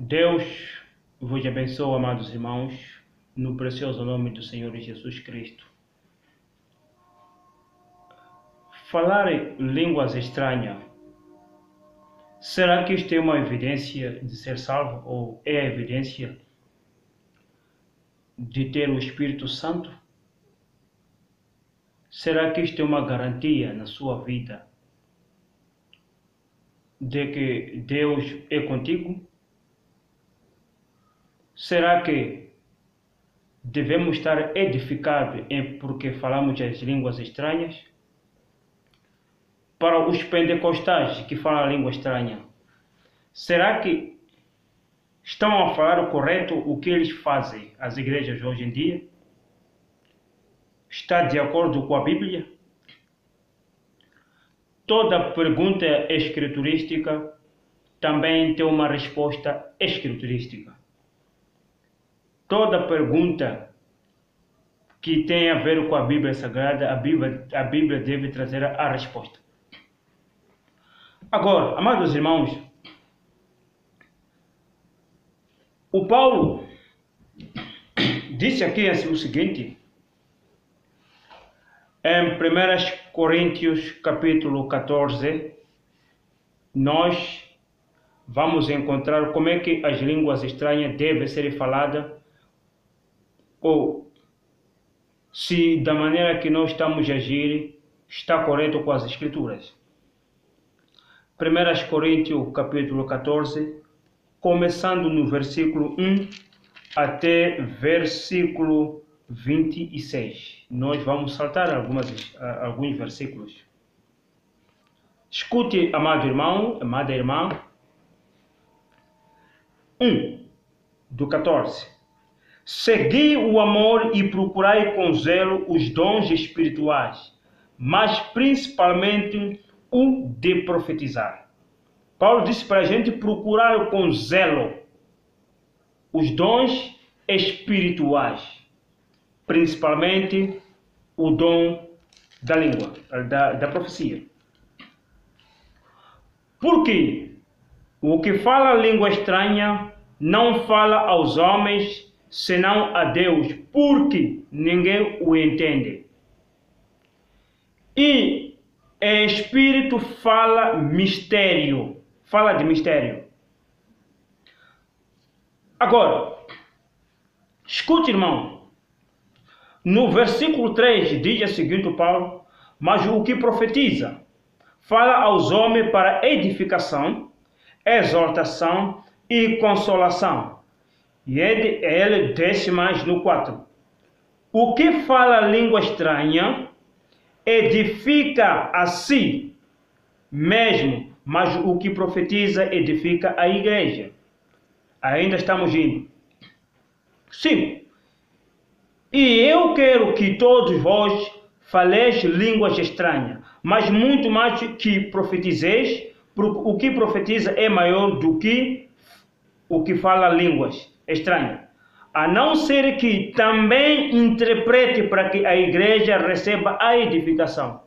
Deus vos abençoe, amados irmãos, no precioso nome do Senhor Jesus Cristo. Falar línguas estranhas, será que isto é uma evidência de ser salvo ou é a evidência de ter o Espírito Santo? Será que isto é uma garantia na sua vida de que Deus é contigo? Será que devemos estar edificados porque falamos as línguas estranhas? Para os pentecostais que falam a língua estranha, será que estão a falar o correto o que eles fazem, as igrejas hoje em dia? Está de acordo com a Bíblia? Toda pergunta escriturística também tem uma resposta escriturística. Toda pergunta que tem a ver com a Bíblia Sagrada, a Bíblia deve trazer a resposta. Agora, amados irmãos, o Paulo disse aqui o seguinte, em 1 Coríntios capítulo 14, nós vamos encontrar como é que as línguas estranhas devem ser faladas, ou se da maneira que nós estamos a agir está correto com as Escrituras. 1 Coríntios capítulo 14, começando no versículo 1 até versículo 26. Nós vamos saltar alguns versículos. Escute, amado irmão, amada irmã. 1 do 14. Segui o amor e procurai com zelo os dons espirituais, mas principalmente o de profetizar. Paulo disse para a gente procurar com zelo os dons espirituais, principalmente o dom da língua, da profecia. Porque o que fala língua estranha não fala aos homens, senão a Deus, porque ninguém o entende. E Espírito fala mistério, fala de mistério. Agora, escute, irmão, no versículo 3 diz a seguinte Paulo, mas o que profetiza fala aos homens para edificação, exortação e consolação. E ele desce mais no 4. O que fala língua estranha edifica a si mesmo, mas o que profetiza edifica a igreja. Ainda estamos indo. 5. E eu quero que todos vós faleis línguas estranhas, mas muito mais que profetizeis, porque o que profetiza é maior do que o que fala línguas estranhas. A não ser que também interprete para que a igreja receba a edificação.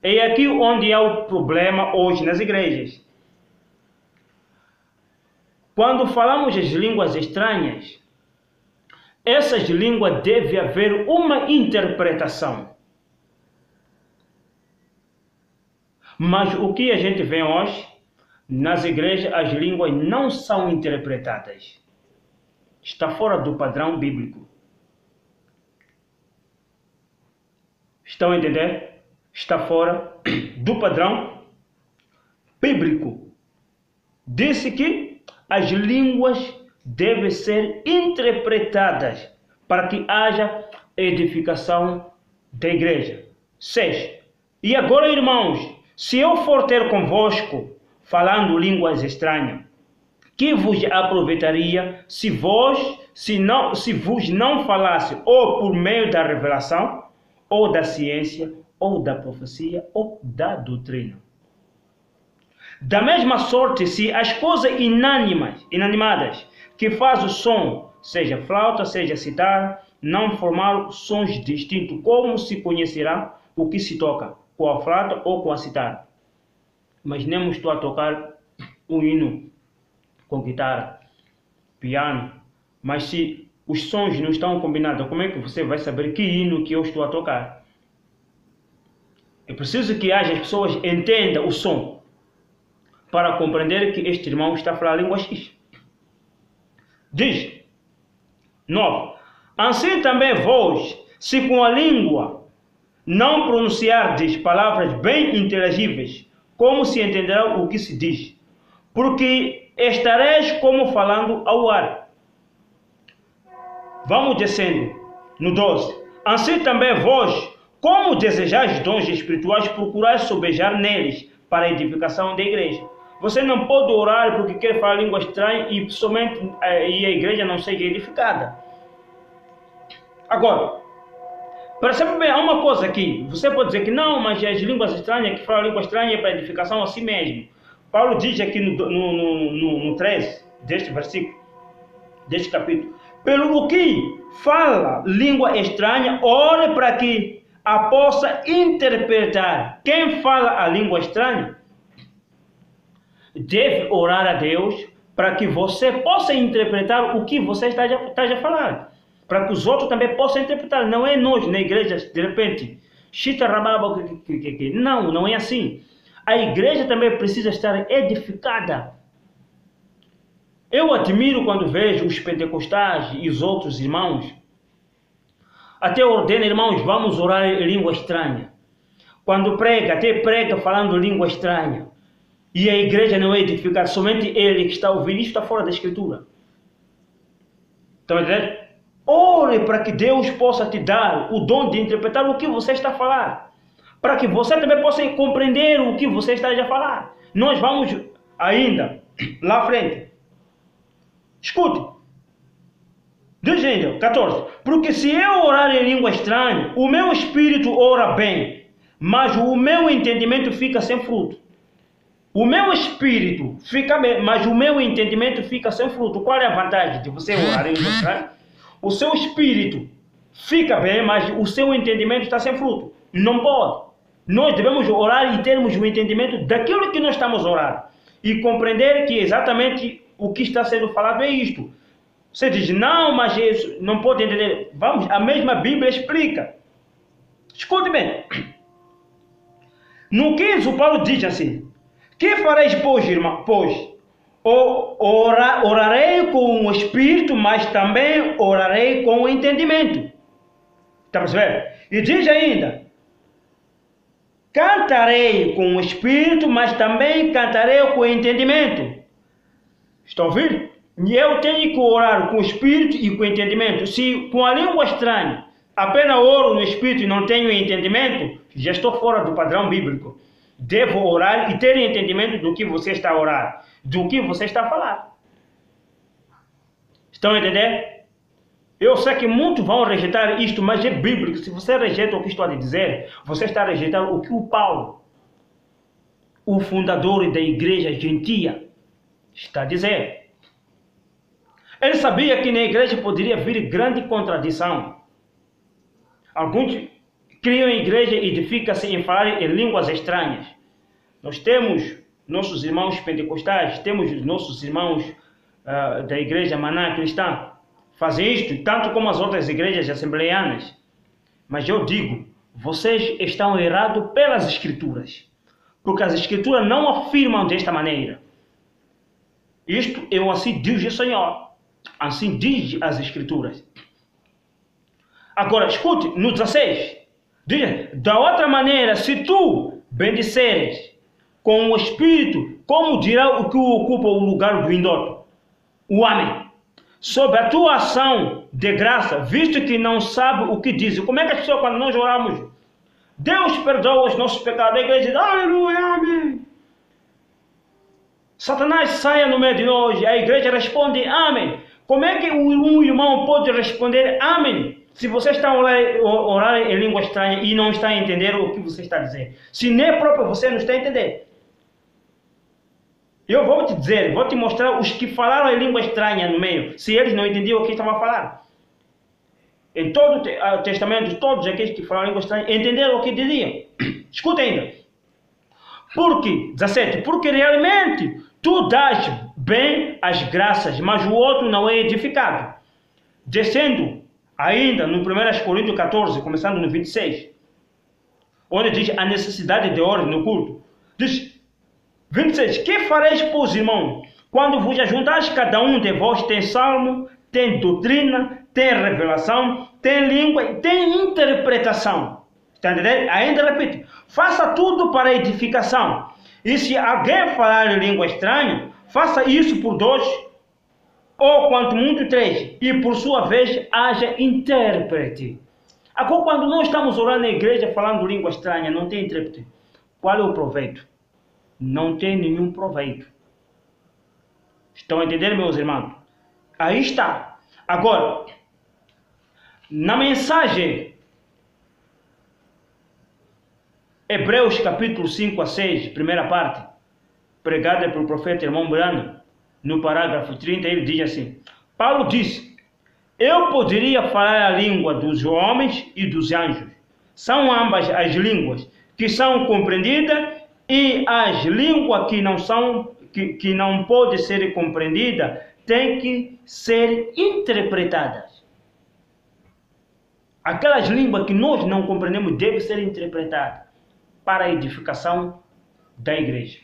É aqui onde há o problema hoje nas igrejas. Quando falamos as línguas estranhas, essas línguas deve haver uma interpretação. Mas o que a gente vê hoje, nas igrejas as línguas não são interpretadas. Está fora do padrão bíblico. Estão a entender? Está fora do padrão bíblico. Disse que as línguas devem ser interpretadas para que haja edificação da igreja. 6. E agora, irmãos, se eu for ter convosco falando línguas estranhas, que vos aproveitaria se vos não falasse ou por meio da revelação, ou da ciência, ou da profecia, ou da doutrina. Da mesma sorte, se as coisas inanimadas que faz o som, seja flauta, seja citar, não formar sons distintos, como se conhecerá o que se toca com a flauta ou com a citar? Imaginemos estou a tocar um hino com guitarra. piano, mas se os sons não estão combinados, como é que você vai saber que hino que eu estou a tocar? É preciso que as pessoas entendam o som para compreender que este irmão está a falar a língua X. Diz 9. Assim também vós, se com a língua não pronunciardes palavras bem inteligíveis, como se entenderá o que se diz? Porque estareis como falando ao ar. Vamos descendo no 12. Assim também vós, como desejais dons espirituais, procurais sobejar neles para a edificação da igreja. Você não pode orar porque quer falar língua estranha e somente e a igreja não seja edificada. Agora, percebe bem, há uma coisa aqui. Você pode dizer que não, mas as línguas estranhas, que falam língua estranha é para edificação assim mesmo. Paulo diz aqui no 13 deste versículo, deste capítulo: pelo que fala língua estranha, ore para que a possa interpretar. Quem fala a língua estranha deve orar a Deus para que você possa interpretar o que você está a falar, para que os outros também possam interpretar. Não é nós na igreja, de repente, não é assim. A igreja também precisa estar edificada. Eu admiro quando vejo os pentecostais e os outros irmãos. Até ordena, irmãos, vamos orar em língua estranha. Quando prega, até prega falando língua estranha. E a igreja não é edificada, somente ele que está ouvindo. Isso está fora da escritura. Estão entendendo? Ore para que Deus possa te dar o dom de interpretar o que você está a falar. Para que você também possa compreender o que você está a falar. Nós vamos ainda lá à frente. Escute. Diz ainda, 14. Porque se eu orar em língua estranha, o meu espírito ora bem, mas o meu entendimento fica sem fruto. O meu espírito fica bem, mas o meu entendimento fica sem fruto. Qual é a vantagem de você orar em língua estranha? O seu espírito fica bem, mas o seu entendimento está sem fruto. Não pode. Nós devemos orar e termos o entendimento daquilo que nós estamos a orar. E compreender que exatamente o que está sendo falado é isto. Você diz, não, mas isso não pode entender. Vamos, a mesma Bíblia explica. Escute bem. No 15, o Paulo diz assim: que fareis, pois, irmão? Pois, orarei com o espírito, mas também orarei com o entendimento. Está percebendo? E diz ainda: cantarei com o espírito, mas também cantarei com o entendimento. Estão ouvindo? E eu tenho que orar com o espírito e com o entendimento. Se com a língua estranha apenas oro no espírito e não tenho entendimento, já estou fora do padrão bíblico. Devo orar e ter entendimento do que você está a orar, do que você está a falar. Estão a entender? Eu sei que muitos vão rejeitar isto, mas é bíblico. Se você rejeita o que estou a dizer, você está a rejeitar o que o Paulo, o fundador da igreja gentia, está a dizer. Ele sabia que na igreja poderia vir grande contradição. Alguns criam a igreja e edificam-se em falar em línguas estranhas. Nós temos nossos irmãos pentecostais, temos nossos irmãos da igreja maná cristã, fazem isto, tanto como as outras igrejas assembleianas. Mas eu digo, vocês estão errados pelas escrituras, porque as escrituras não afirmam desta maneira. Isto é assim diz o Senhor. Assim diz as escrituras. Agora, escute, no 16. Diz, da outra maneira, se tu bendiceres com o Espírito, como dirá o que ocupa o lugar do indulto? O homem. Sobre a tua ação de graça, visto que não sabe o que diz. Como é que as pessoas, quando nós oramos, Deus perdoa os nossos pecados, a igreja diz, aleluia, amém. Satanás saia no meio de nós, a igreja responde, amém. Como é que um irmão pode responder amém se você está a orar em língua estranha e não está a entender o que você está a dizer? Se nem próprio você não está a entender. Eu vou te dizer, vou te mostrar os que falaram em língua estranha no meio, se eles não entendiam o que estavam a falar. Em todo o Testamento, todos aqueles que falaram em língua estranha entenderam o que diziam. Escuta ainda. Porque, 17, porque realmente tu dás bem as graças, mas o outro não é edificado. Descendo ainda no 1 Coríntios 14, começando no 26, onde diz a necessidade de ordem no culto. Diz 26, que fareis, pois, irmão, quando vos ajuntais, cada um de vós tem salmo, tem doutrina, tem revelação, tem língua e tem interpretação. Está entendendo? Ainda repito, faça tudo para edificação. E se alguém falar em língua estranha, faça isso por 2, ou quanto muito 3, e por sua vez haja intérprete. Agora, quando nós estamos orando na igreja falando língua estranha, não tem intérprete. Qual é o proveito? Não tem nenhum proveito. Estão a entender, meus irmãos? Aí está. Agora, na mensagem Hebreus capítulo 5 a 6, primeira parte, pregada pelo profeta irmão Brana, no parágrafo 30, ele diz assim: Paulo disse, eu poderia falar a língua dos homens e dos anjos. São ambas as línguas que são compreendidas e as línguas que não são, que não podem ser compreendidas, têm que ser interpretadas. Aquelas línguas que nós não compreendemos devem ser interpretadas para a edificação da igreja.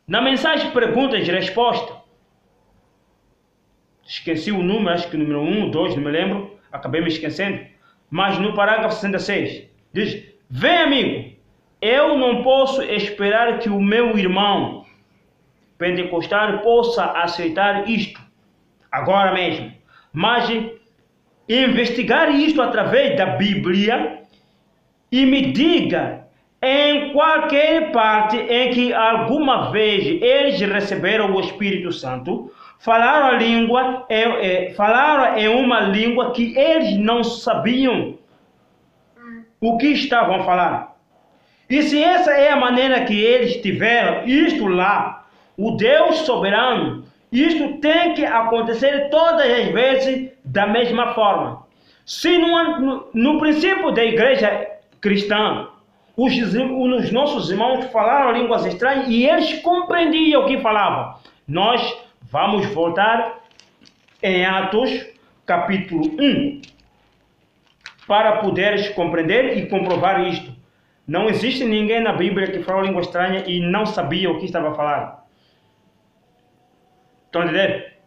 Na mensagem perguntas e respostas, esqueci o número, acho que número 1, 2, não me lembro, acabei me esquecendo, mas no parágrafo 66, diz, vem amigo, eu não posso esperar que o meu irmão pentecostal possa aceitar isto agora mesmo, mas investigar isto através da Bíblia e me diga em qualquer parte em que alguma vez eles receberam o Espírito Santo, falaram a língua, falaram em uma língua que eles não sabiam o que estavam falando. E se essa é a maneira que eles tiveram, isto lá, o Deus soberano, isto tem que acontecer todas as vezes da mesma forma. Se no princípio da igreja cristã, os nossos irmãos falaram línguas estranhas e eles compreendiam o que falavam, nós vamos voltar em Atos capítulo 1 para poderes compreender e comprovar isto. Não existe ninguém na Bíblia que falou língua estranha e não sabia o que estava falando. Estão a entender?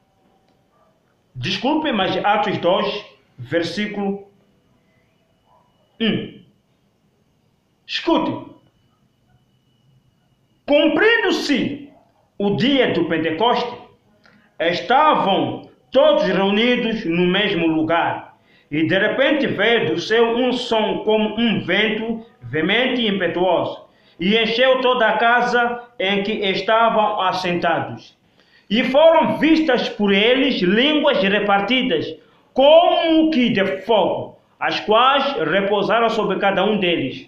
Desculpe, mas Atos 2, versículo 1. Escute. Cumprindo-se o dia do Pentecoste, estavam todos reunidos no mesmo lugar. E de repente veio do céu um som como um vento veemente e impetuoso, e encheu toda a casa em que estavam assentados. E foram vistas por eles línguas repartidas, como que de fogo, as quais repousaram sobre cada um deles.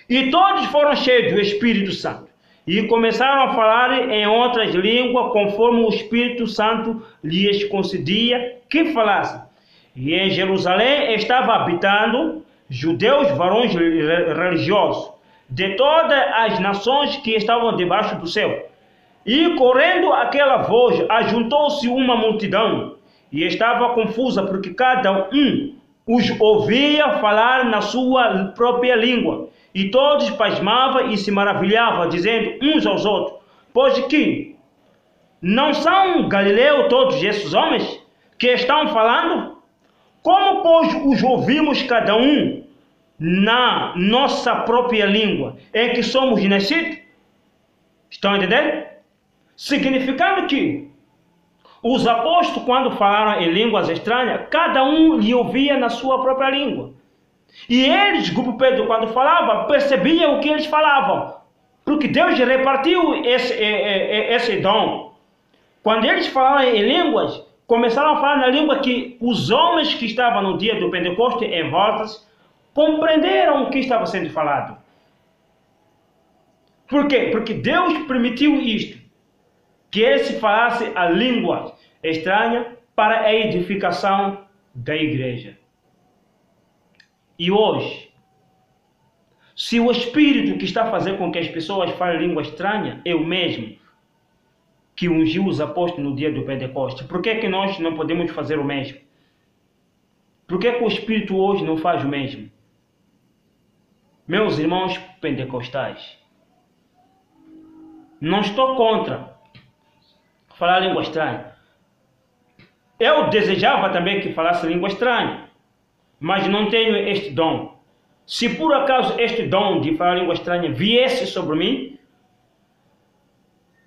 E todos foram cheios do Espírito Santo, e começaram a falar em outras línguas, conforme o Espírito Santo lhes concedia que falassem. E em Jerusalém estava habitando judeus, varões religiosos, de todas as nações que estavam debaixo do céu. E correndo aquela voz, ajuntou-se uma multidão, e estava confusa, porque cada um os ouvia falar na sua própria língua. E todos pasmavam e se maravilhavam, dizendo uns aos outros, pois que não são galileus todos esses homens que estão falando? Como, pois, os ouvimos cada um na nossa própria língua, em que somos nascidos? Estão a entender? Significando que os apóstolos, quando falaram em línguas estranhas, cada um lhe ouvia na sua própria língua. E eles, grupo Pedro, quando falava, percebiam o que eles falavam, porque Deus repartiu esse dom. Quando eles falaram em línguas, começaram a falar na língua que os homens que estavam no dia do Pentecoste em voltas compreenderam o que estava sendo falado. Por quê? Porque Deus permitiu isto, que ele se falasse a língua estranha para a edificação da igreja. E hoje, se o Espírito que está a fazer com que as pessoas falem língua estranha é o mesmo, que ungiu os apóstolos no dia do Pentecostes, por que nós não podemos fazer o mesmo? Por que o Espírito hoje não faz o mesmo? Meus irmãos pentecostais, não estou contra falar língua estranha. Eu desejava também que falasse língua estranha, mas não tenho este dom. Se por acaso este dom de falar língua estranha viesse sobre mim,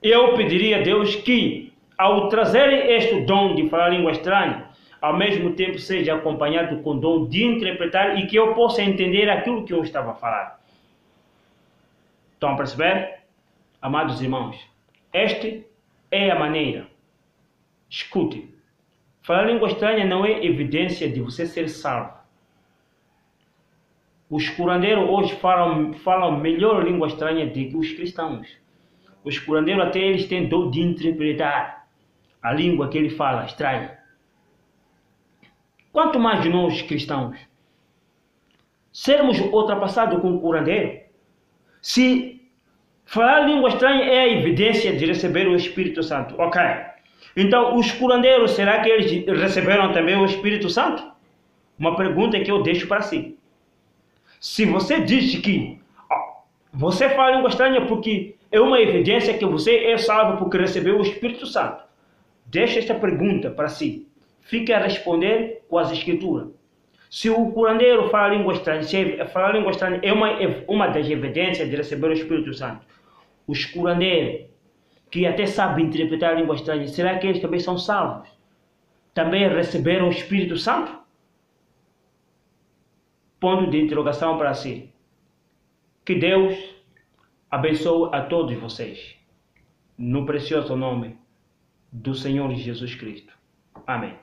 eu pediria a Deus que, ao trazer este dom de falar língua estranha, ao mesmo tempo seja acompanhado com o dom de interpretar e que eu possa entender aquilo que eu estava a falar. Estão a perceber? Amados irmãos, esta é a maneira. Escute, falar língua estranha não é evidência de você ser salvo. Os curandeiros hoje falam melhor língua estranha do que os cristãos. Os curandeiros até eles têm dom de interpretar a língua que ele fala estranha. Quanto mais de nós cristãos sermos ultrapassados com o curandeiro, se falar língua estranha é a evidência de receber o Espírito Santo, ok? Então, os curandeiros, será que eles receberam também o Espírito Santo? Uma pergunta que eu deixo para si. Se você diz que você fala língua estranha porque é uma evidência que você é salvo porque recebeu o Espírito Santo, deixa esta pergunta para si. Fique a responder com as Escrituras. Se o curandeiro fala língua estranha, se falar língua estranha é uma das evidências de receber o Espírito Santo, os curandeiros que até sabem interpretar a língua estranha, será que eles também são salvos? Também receberam o Espírito Santo? Ponto de interrogação para si. Que Deus abençoe a todos vocês, no precioso nome do Senhor Jesus Cristo. Amém.